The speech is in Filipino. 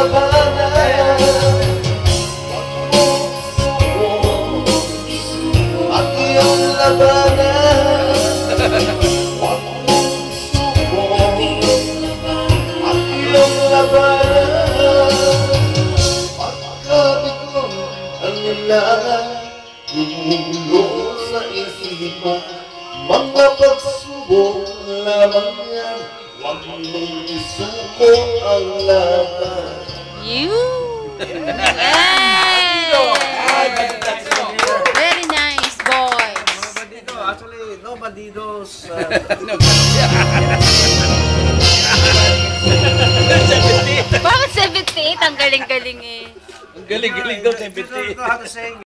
labanan. Huwag mong suko at iyong labanan. Huwag mong suko at iyong labanan. Pagkabi ko ang lahat tumulo sa isip mo, mga pagsubok lamang yan. Huwag mong isuko ang laban. You! Very nice, boys. Actually, no bandidos. Bakit 78? Ang galing-galing eh. Ang galing-galing daw, 78. How to say